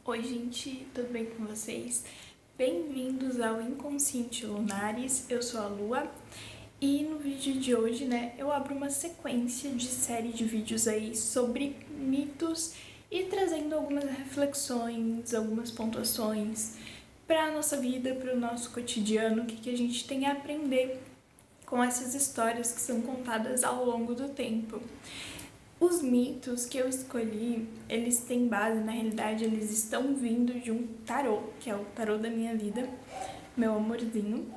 Oi gente, tudo bem com vocês? Bem-vindos ao Inconsciente Lunares, eu sou a Lua e no vídeo de hoje, eu abro uma sequência de série de vídeos aí sobre mitos e trazendo algumas reflexões, algumas pontuações para a nossa vida, para o nosso cotidiano, o que a gente tem a aprender com essas histórias que são contadas ao longo do tempo. Os mitos que eu escolhi, eles têm base, na realidade, eles estão vindo de um tarô, que é o tarô da minha vida, meu amorzinho,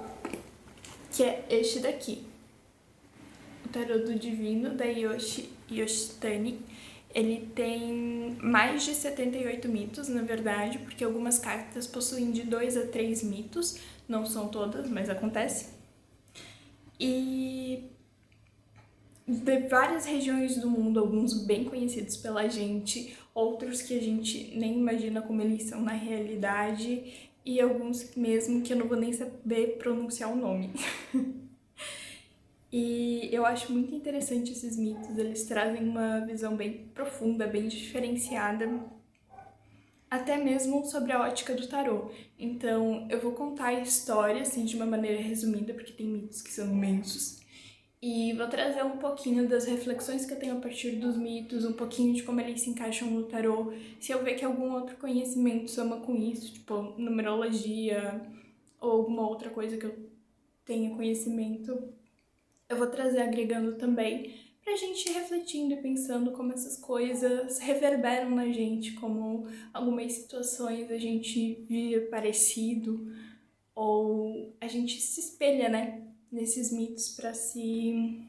que é este daqui. O tarô do divino, da Yoshitani. Ele tem mais de 78 mitos, na verdade, porque algumas cartas possuem de 2 a 3 mitos, não são todas, mas acontece. E de várias regiões do mundo, alguns bem conhecidos pela gente, outros que a gente nem imagina como eles são na realidade, e alguns mesmo que eu não vou nem saber pronunciar o nome. E eu acho muito interessante esses mitos, eles trazem uma visão bem profunda, bem diferenciada, até mesmo sobre a ótica do tarô. Então eu vou contar a história assim, de uma maneira resumida, porque tem mitos que são imensos. E vou trazer um pouquinho das reflexões que eu tenho a partir dos mitos, um pouquinho de como eles se encaixam no tarô. Se eu ver que algum outro conhecimento soma com isso, tipo numerologia ou alguma outra coisa que eu tenha conhecimento, eu vou trazer agregando também pra gente ir refletindo e pensando como essas coisas reverberam na gente, como algumas situações a gente vive parecido ou a gente se espelha, nesses mitos para se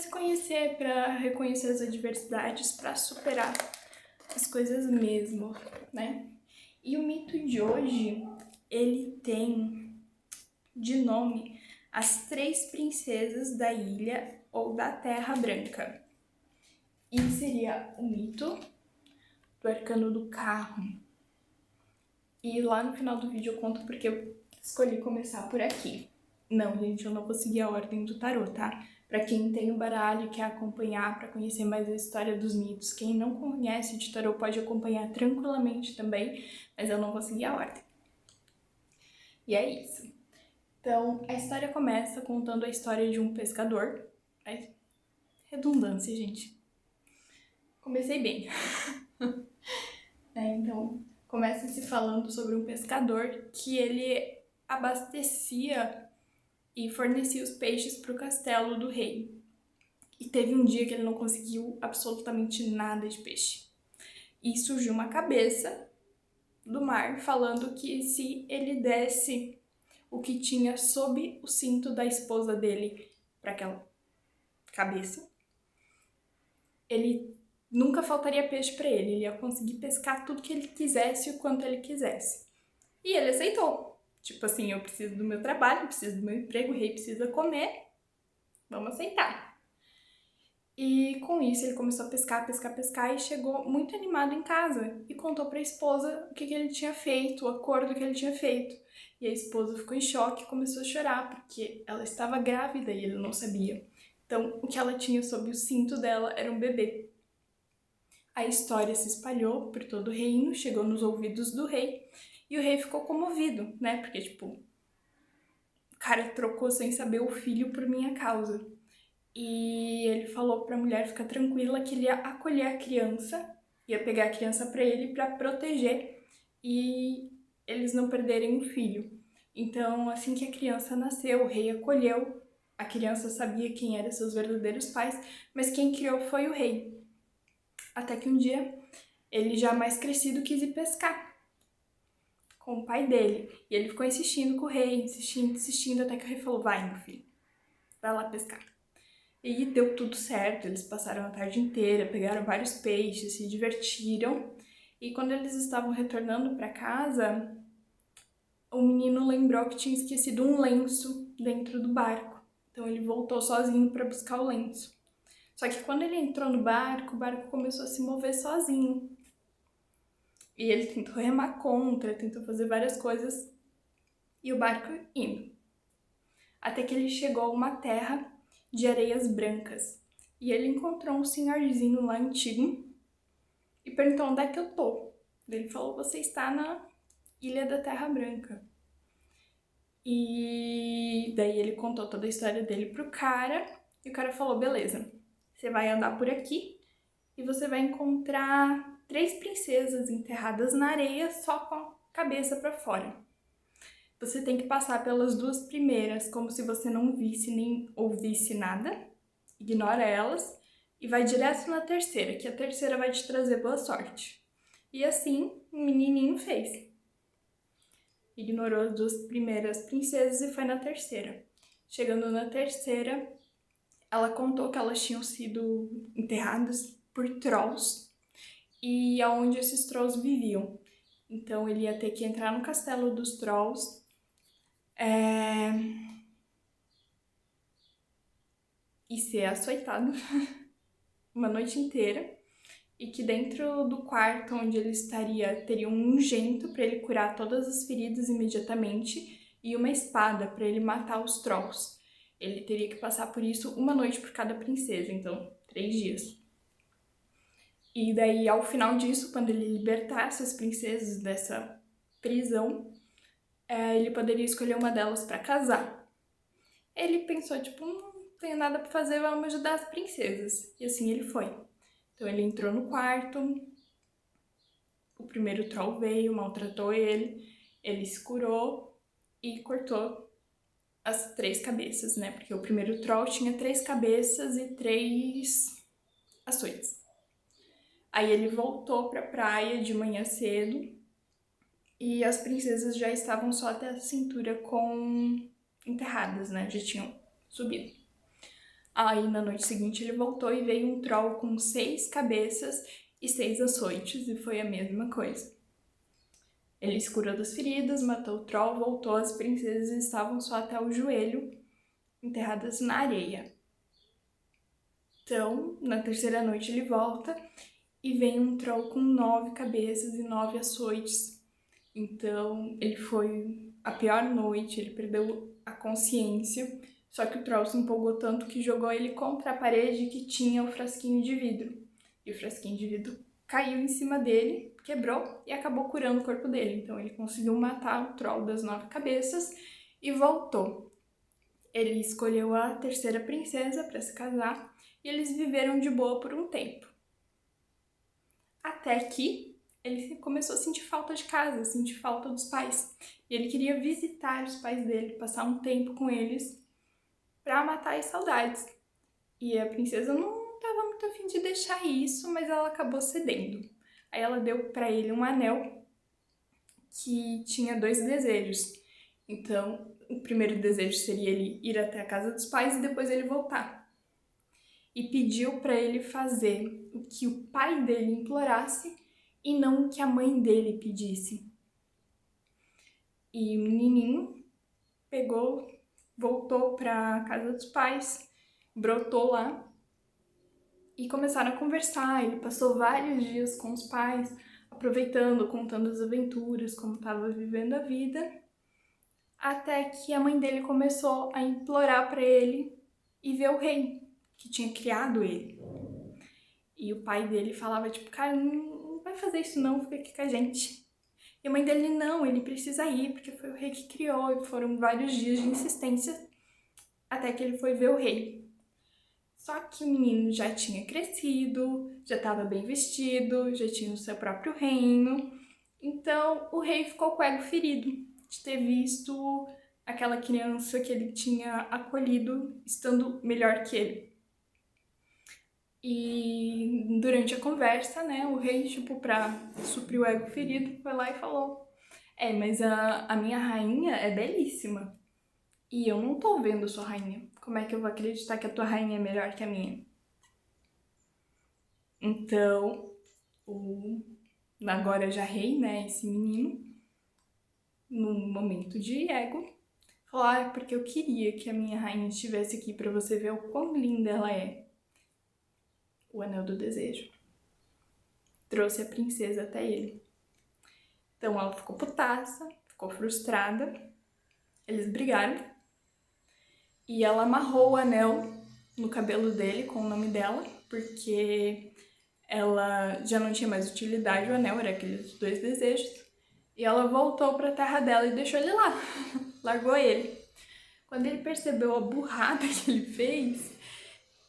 conhecer, para reconhecer as adversidades, para superar as coisas mesmo, E o mito de hoje, ele tem de nome as 3 princesas da ilha ou da Terra Branca. E seria o mito do arcano do carro. E lá no final do vídeo eu conto porque eu escolhi começar por aqui. Não, gente, eu não vou seguir a ordem do tarô, tá? Pra quem tem o baralho e quer acompanhar, pra conhecer mais a história dos mitos. Quem não conhece de tarô pode acompanhar tranquilamente também, mas eu não vou seguir a ordem. E é isso. Então, a história começa contando a história de um pescador. Ai, redundância, gente. Comecei bem. Então, começa se falando sobre um pescador que ele abastecia e fornecia os peixes para o castelo do rei. E teve um dia que ele não conseguiu absolutamente nada de peixe. E surgiu uma cabeça do mar falando que se ele desse o que tinha sob o cinto da esposa dele para aquela cabeça, ele nunca faltaria peixe para ele. Ele ia conseguir pescar tudo que ele quisesse o quanto ele quisesse. E ele aceitou. Tipo assim, eu preciso do meu trabalho, eu preciso do meu emprego, o rei precisa comer, vamos aceitar. E com isso ele começou a pescar e chegou muito animado em casa e contou para a esposa o que ele tinha feito, o acordo que ele tinha feito. E a esposa ficou em choque e começou a chorar porque ela estava grávida e ele não sabia. Então o que ela tinha sob o cinto dela era um bebê. A história se espalhou por todo o reino, chegou nos ouvidos do rei e o rei ficou comovido, Porque, o cara trocou sem saber o filho por minha causa. E ele falou pra mulher ficar tranquila que ele ia acolher a criança, ia pegar a criança pra ele pra proteger e eles não perderem o filho. Então, assim que a criança nasceu, o rei acolheu. A criança sabia quem eram seus verdadeiros pais, mas quem criou foi o rei. Até que um dia, ele já mais crescido quis ir pescar com o pai dele. E ele ficou insistindo com o rei, insistindo, até que o rei falou, vai, meu filho, vai lá pescar. E deu tudo certo, eles passaram a tarde inteira, pegaram vários peixes, se divertiram. E quando eles estavam retornando para casa, o menino lembrou que tinha esquecido um lenço dentro do barco. Então ele voltou sozinho para buscar o lenço. Só que quando ele entrou no barco, o barco começou a se mover sozinho. E ele tentou remar contra, tentou fazer várias coisas, e o barco indo. Até que ele chegou a uma terra de areias brancas. E ele encontrou um senhorzinho lá antigo e perguntou onde é que eu tô. Ele falou, você está na Ilha da Terra Branca. E daí ele contou toda a história dele pro cara, e o cara falou, beleza, você vai andar por aqui e você vai encontrar 3 princesas enterradas na areia só com a cabeça para fora. Você tem que passar pelas 2 primeiras como se você não visse nem ouvisse nada, ignora elas e vai direto na terceira, que a terceira vai te trazer boa sorte. E assim o menininho fez. Ignorou as 2 primeiras princesas e foi na terceira. Chegando na terceira, ela contou que elas tinham sido enterradas por trolls e aonde esses trolls viviam. Então ele ia ter que entrar no castelo dos trolls e ser açoitado uma noite inteira. E que dentro do quarto onde ele estaria, teria um ungento para ele curar todas as feridas imediatamente e uma espada para ele matar os trolls. Ele teria que passar por isso uma noite por cada princesa, então 3 dias. E daí, ao final disso, quando ele libertasse as princesas dessa prisão, ele poderia escolher uma delas para casar. Ele pensou, tipo, não tenho nada para fazer, vamos ajudar as princesas. E assim ele foi. Então ele entrou no quarto, o primeiro troll veio, maltratou ele se curou e cortou as 3 cabeças, né? Porque o primeiro troll tinha 3 cabeças e 3 açoites. Aí ele voltou pra praia de manhã cedo e as princesas já estavam só até a cintura enterradas, né? Já tinham subido. Aí na noite seguinte ele voltou e veio um troll com 6 cabeças e 6 açoites e foi a mesma coisa. Ele se curou das feridas, matou o troll, voltou, as princesas estavam só até o joelho, enterradas na areia. Então, na terceira noite ele volta e vem um troll com 9 cabeças e 9 açoites. Então, ele foi a pior noite, ele perdeu a consciência, só que o troll se empolgou tanto que jogou ele contra a parede que tinha o frasquinho de vidro. E o frasquinho de vidro caiu em cima dele, quebrou e acabou curando o corpo dele. Então ele conseguiu matar o troll das 9 cabeças e voltou. Ele escolheu a terceira princesa para se casar e eles viveram de boa por um tempo. Até que ele começou a sentir falta de casa, sentir falta dos pais. E ele queria visitar os pais dele, passar um tempo com eles para matar as saudades. E a princesa não estava muito afim de deixar isso, mas ela acabou cedendo. Aí ela deu para ele um anel que tinha 2 desejos. Então, o primeiro desejo seria ele ir até a casa dos pais e depois ele voltar. E pediu para ele fazer o que o pai dele implorasse e não o que a mãe dele pedisse. E o menininho pegou, voltou para a casa dos pais, brotou lá e começaram a conversar. Ele passou vários dias com os pais, aproveitando, contando as aventuras, como estava vivendo a vida, até que a mãe dele começou a implorar para ele ir ver o rei, que tinha criado ele. E o pai dele falava, tipo, cara, não vai fazer isso não, fica aqui com a gente. E a mãe dele, não, ele precisa ir, porque foi o rei que criou, e foram vários dias de insistência, até que ele foi ver o rei. Só que o menino já tinha crescido, já estava bem vestido, já tinha o seu próprio reino. Então o rei ficou com o ego ferido de ter visto aquela criança que ele tinha acolhido estando melhor que ele. E durante a conversa, né, o rei, tipo, pra suprir o ego ferido, foi lá e falou: mas a minha rainha é belíssima. E eu não tô vendo a sua rainha. Como é que eu vou acreditar que a tua rainha é melhor que a minha? Então, agora já rei, né, esse menino, num momento de ego, falou, porque eu queria que a minha rainha estivesse aqui pra você ver o quão linda ela é. O anel do desejo. Trouxe a princesa até ele. Então ela ficou putaça, ficou frustrada, eles brigaram e ela amarrou o anel no cabelo dele com o nome dela, porque ela já não tinha mais utilidade, o anel era aqueles 2 desejos, e ela voltou para a terra dela e deixou ele lá, largou ele. Quando ele percebeu a burrada que ele fez,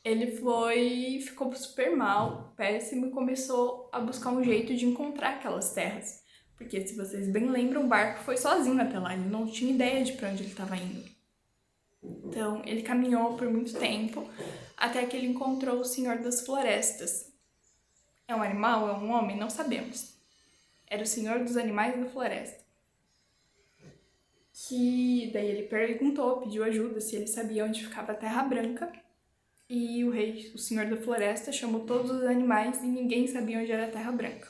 ele ficou super mal, péssimo, e começou a buscar um jeito de encontrar aquelas terras. Porque, se vocês bem lembram, o barco foi sozinho até lá, ele não tinha ideia de para onde ele estava indo. Então, ele caminhou por muito tempo, até que ele encontrou o Senhor das Florestas. É um animal? É um homem? Não sabemos. Era o Senhor dos Animais da Floresta. Que daí ele perguntou, pediu ajuda, se ele sabia onde ficava a Terra Branca. E o rei, o Senhor da Floresta, chamou todos os animais e ninguém sabia onde era a Terra Branca.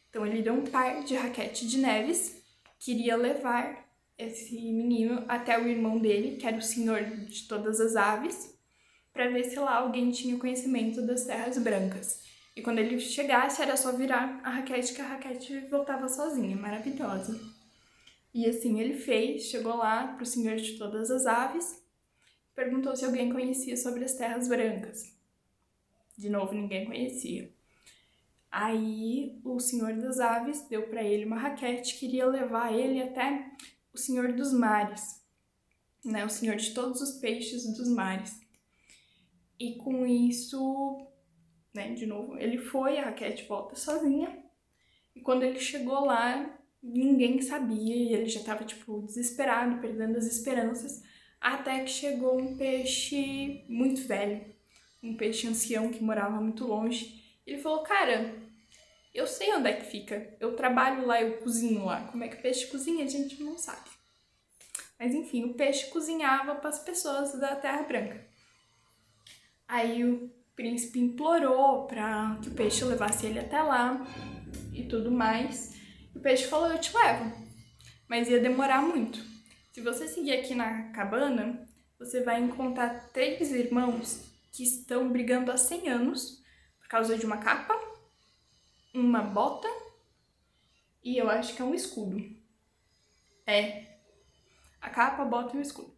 Então ele deu um par de raquete de neves, queria levar esse menino até o irmão dele, que era o Senhor de todas as aves, para ver se lá alguém tinha conhecimento das Terras Brancas. E quando ele chegasse, era só virar a raquete, que a raquete voltava sozinha, maravilhosa. E assim ele fez, chegou lá pro Senhor de todas as aves, perguntou se alguém conhecia sobre as Terras Brancas. De novo, ninguém conhecia. Aí o Senhor das Aves deu para ele uma raquete, queria levar ele até o Senhor dos Mares, né? O Senhor de todos os peixes dos mares. E com isso, né, de novo, ele foi, a raquete volta sozinha. E quando ele chegou lá, ninguém sabia e ele já estava tipo desesperado, perdendo as esperanças, até que chegou um peixe muito velho, um peixe ancião que morava muito longe. Ele falou: "Cara, eu sei onde é que fica. Eu trabalho lá, eu cozinho lá. Como é que o peixe cozinha, a gente não sabe." Mas enfim, o peixe cozinhava para as pessoas da Terra Branca. Aí o príncipe implorou para que o peixe levasse ele até lá e tudo mais. O peixe falou: "Eu te levo." Mas ia demorar muito. Se você seguir aqui na cabana, você vai encontrar 3 irmãos que estão brigando há 100 anos por causa de uma capa, uma bota e eu acho que é um escudo. É, a capa, a bota e o escudo.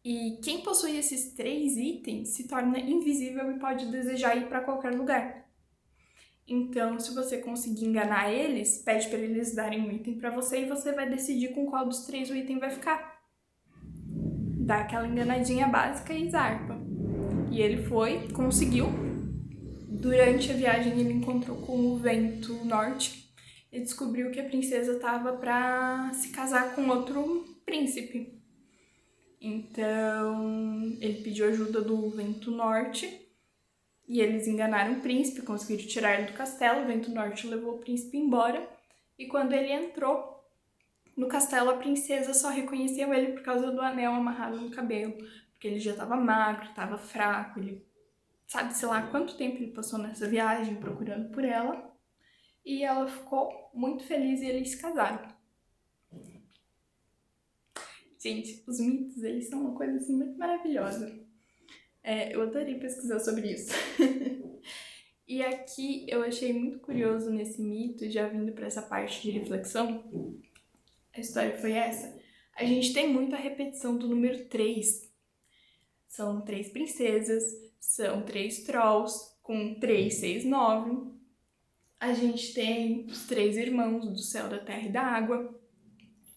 E quem possui esses 3 itens se torna invisível e pode desejar ir para qualquer lugar. Então, se você conseguir enganar eles, pede para eles darem um item para você e você vai decidir com qual dos 3 o item vai ficar. Dá aquela enganadinha básica e zarpa. E ele foi, conseguiu. Durante a viagem ele encontrou com o vento norte e descobriu que a princesa estava para se casar com outro príncipe. Então ele pediu ajuda do vento norte e eles enganaram o príncipe, conseguiram tirar ele do castelo. O vento norte levou o príncipe embora e quando ele entrou no castelo, a princesa só reconheceu ele por causa do anel amarrado no cabelo, porque ele já estava magro, estava fraco, ele sabe, sei lá quanto tempo ele passou nessa viagem procurando por ela, e ela ficou muito feliz e eles se casaram. Gente, os mitos, eles são uma coisa assim muito maravilhosa. Eu adorei pesquisar sobre isso. E aqui eu achei muito curioso nesse mito, já vindo para essa parte de reflexão, a história foi essa. A gente tem muita repetição do número 3. São 3 princesas, são 3 trolls, com 3, 6, 9. A gente tem os 3 irmãos do céu, da terra e da água.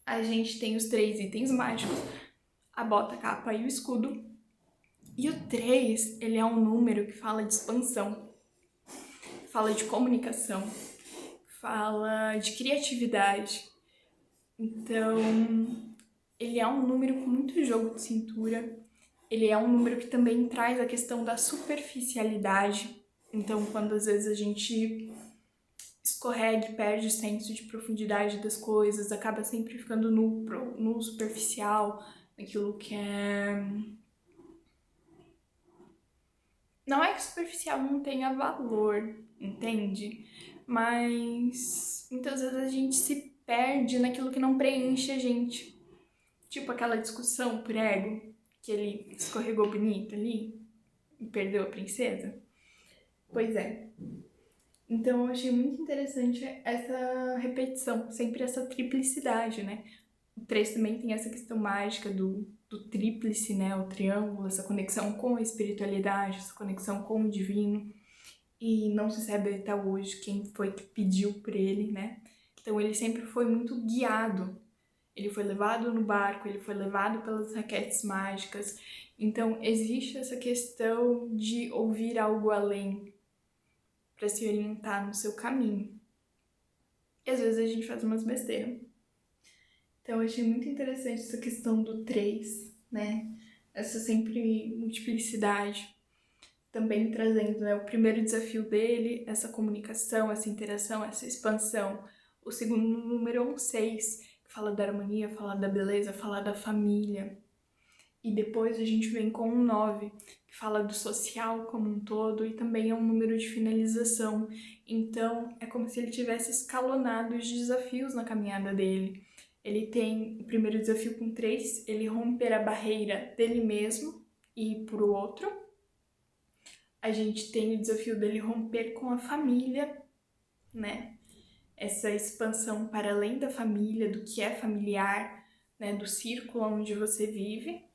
A gente tem os 3 itens mágicos, a bota, a capa e o escudo. E o 3, ele é um número que fala de expansão, fala de comunicação, fala de criatividade. Então, ele é um número com muito jogo de cintura. Ele é um número que também traz a questão da superficialidade. Então, quando às vezes a gente escorrega e perde o senso de profundidade das coisas, acaba sempre ficando no superficial, naquilo que é... Não é que superficial não tenha valor, entende? Mas muitas vezes a gente se perde naquilo que não preenche a gente. Tipo aquela discussão por ego, que ele escorregou bonito ali e perdeu a princesa. Pois é. Então eu achei muito interessante essa repetição, sempre essa triplicidade, né? O 3 também tem essa questão mágica do tríplice, né? O triângulo, essa conexão com a espiritualidade, essa conexão com o divino. e não se sabe até hoje quem foi que pediu por ele, né? Então ele sempre foi muito guiado. Ele foi levado no barco, ele foi levado pelas raquetes mágicas. Então existe essa questão de ouvir algo além para se orientar no seu caminho. E às vezes a gente faz umas besteiras. Então eu achei muito interessante essa questão do 3, né? Essa sempre multiplicidade. Também trazendo, né, o primeiro desafio dele, essa comunicação, essa interação, essa expansão. O segundo número é um 6, que fala da harmonia, fala da beleza, fala da família. E depois a gente vem com um 9, que fala do social como um todo e também é um número de finalização. Então é como se ele tivesse escalonado os desafios na caminhada dele. Ele tem o primeiro desafio com 3, ele romper a barreira dele mesmo e ir pro outro. A gente tem o desafio dele romper com a família, né? Essa expansão para além da família, do que é familiar, né? Do círculo onde você vive.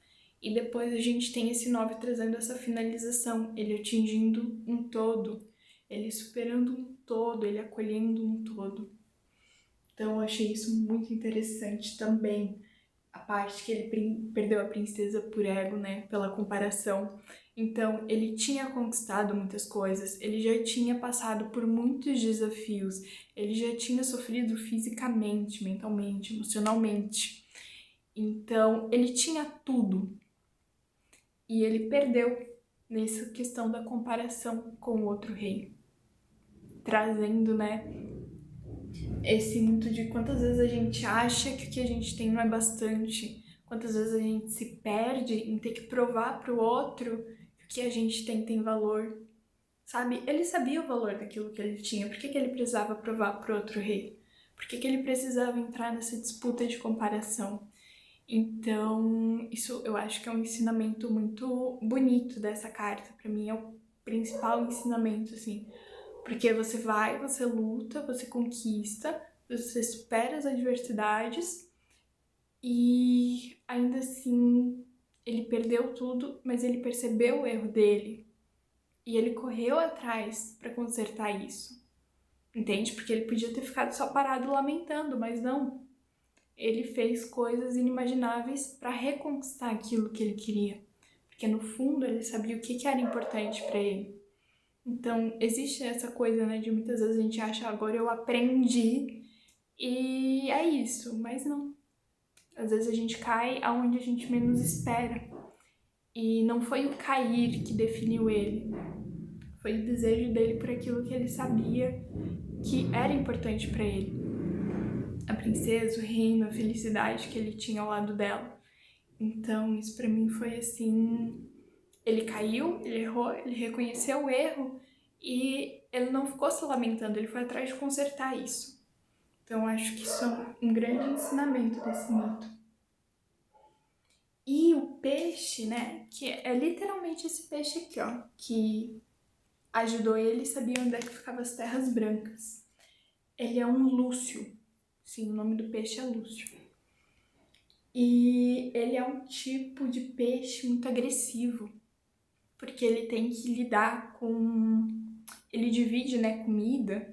E depois a gente tem esse 9 trazendo essa finalização, ele atingindo um todo, ele superando um todo, ele acolhendo um todo. Então eu achei isso muito interessante também. A parte que ele perdeu a princesa por ego, né, pela comparação. Então, ele tinha conquistado muitas coisas, ele já tinha passado por muitos desafios, ele já tinha sofrido fisicamente, mentalmente, emocionalmente. Então, ele tinha tudo. E ele perdeu nessa questão da comparação com o outro rei. Trazendo, né, esse muito de quantas vezes a gente acha que o que a gente tem não é bastante, quantas vezes a gente se perde em ter que provar para o outro que o que a gente tem valor, sabe? Ele sabia o valor daquilo que ele tinha, por que ele precisava provar para o outro rei? Por que ele precisava entrar nessa disputa de comparação? Então, isso eu acho que é um ensinamento muito bonito dessa carta, para mim é o principal ensinamento, assim, porque você vai, você luta, você conquista, você supera as adversidades e ainda assim ele perdeu tudo, mas ele percebeu o erro dele e ele correu atrás para consertar isso. Entende? Porque ele podia ter ficado só parado lamentando, mas não. Ele fez coisas inimagináveis para reconquistar aquilo que ele queria. Porque no fundo ele sabia o que era importante para ele. Então, existe essa coisa, né, de muitas vezes a gente acha, agora eu aprendi e é isso, mas não. Às vezes a gente cai aonde a gente menos espera. E não foi o cair que definiu ele, foi o desejo dele por aquilo que ele sabia que era importante para ele. A princesa, o reino, a felicidade que ele tinha ao lado dela. Então, isso para mim foi assim, ele caiu, ele errou, ele reconheceu o erro e ele não ficou se lamentando, ele foi atrás de consertar isso. Então acho que isso é um grande ensinamento desse mito. E o peixe, né, que é literalmente esse peixe aqui, ó, que ajudou ele e sabia onde é que ficavam as terras brancas. Ele é um lúcio, sim, o nome do peixe é lúcio. E ele é um tipo de peixe muito agressivo, porque ele tem que lidar com... Ele divide, né, comida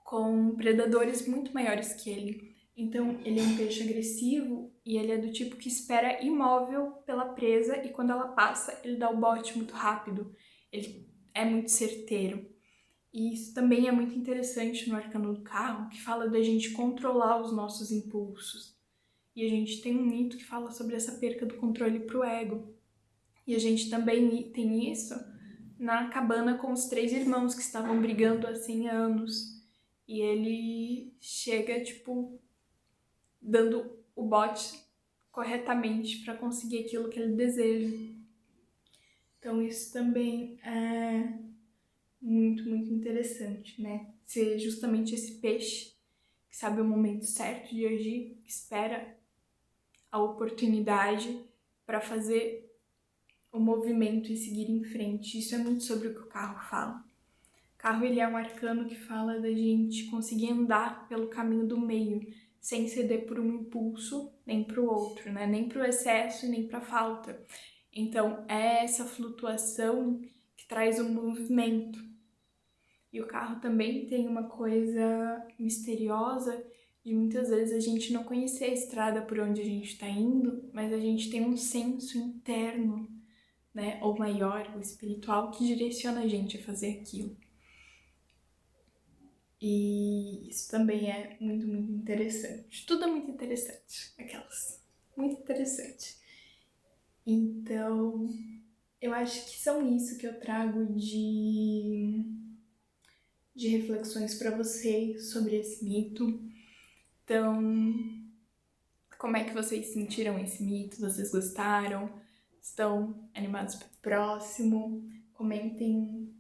com predadores muito maiores que ele. Então, ele é um peixe agressivo e ele é do tipo que espera imóvel pela presa e quando ela passa, ele dá o bote muito rápido. Ele é muito certeiro. E isso também é muito interessante no Arcano do Carro, que fala da gente controlar os nossos impulsos. E a gente tem um mito que fala sobre essa perca do controle pro ego. E a gente também tem isso na cabana com os 3 irmãos que estavam brigando há 100 anos. E ele chega, tipo, dando o bote corretamente para conseguir aquilo que ele deseja. Então isso também é muito, muito interessante, né? Ser justamente esse peixe que sabe o momento certo de agir, que espera a oportunidade para fazer o movimento e seguir em frente. Isso é muito sobre o que o carro fala. O carro, ele é um arcano que fala da gente conseguir andar pelo caminho do meio, sem ceder por um impulso nem para o outro, né? Nem para o excesso e nem para a falta. Então, é essa flutuação que traz o movimento. E o carro também tem uma coisa misteriosa de muitas vezes a gente não conhecer a estrada por onde a gente está indo, mas a gente tem um senso interno, né, ou maior, ou espiritual, que direciona a gente a fazer aquilo. E isso também é muito, muito interessante. Tudo é muito interessante, aquelas. Muito interessante. Então, eu acho que são isso que eu trago de reflexões para vocês sobre esse mito. Então, como é que vocês sentiram esse mito? Vocês gostaram? Estão animados para o próximo? Comentem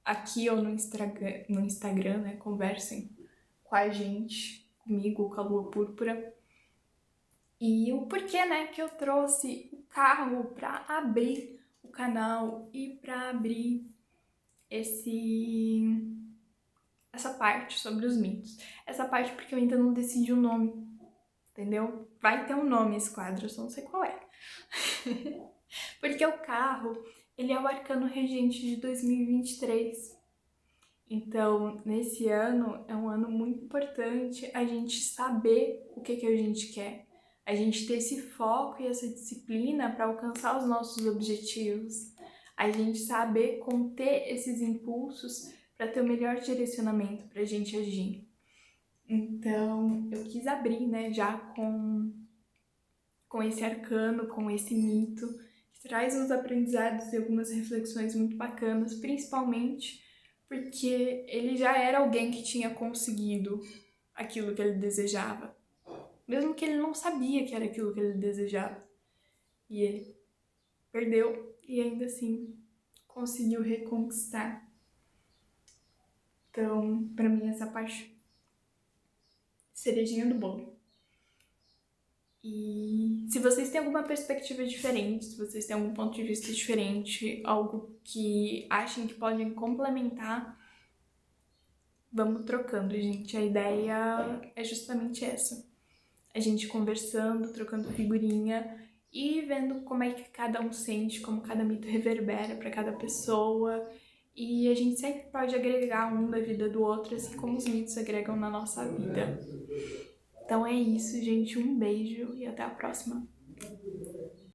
aqui ou no Instagram, né? Conversem com a gente, comigo, com a Lua Púrpura. E o porquê, né, que eu trouxe o carro para abrir o canal e para abrir essa parte sobre os mitos. Essa parte porque eu ainda não decidi o nome, entendeu? Vai ter um nome esse quadro, eu só não sei qual é. Porque o carro, ele é o arcano regente de 2023. Então, nesse ano, é um ano muito importante a gente saber o que a gente quer. A gente ter esse foco e essa disciplina para alcançar os nossos objetivos. A gente saber conter esses impulsos para ter o melhor direcionamento para a gente agir. Então, eu quis abrir, né, já com esse arcano, com esse mito, que traz uns aprendizados e algumas reflexões muito bacanas, principalmente porque ele já era alguém que tinha conseguido aquilo que ele desejava, mesmo que ele não sabia que era aquilo que ele desejava. E ele perdeu e ainda assim conseguiu reconquistar. Então, pra mim, essa parte cerejinha do bolo. E se vocês têm alguma perspectiva diferente, se vocês têm algum ponto de vista diferente, algo que achem que podem complementar, vamos trocando, gente. A ideia é justamente essa. A gente conversando, trocando figurinha e vendo como é que cada um sente, como cada mito reverbera para cada pessoa. E a gente sempre pode agregar um na vida do outro, assim como os mitos agregam na nossa vida. Então é isso, gente. Um beijo e até a próxima.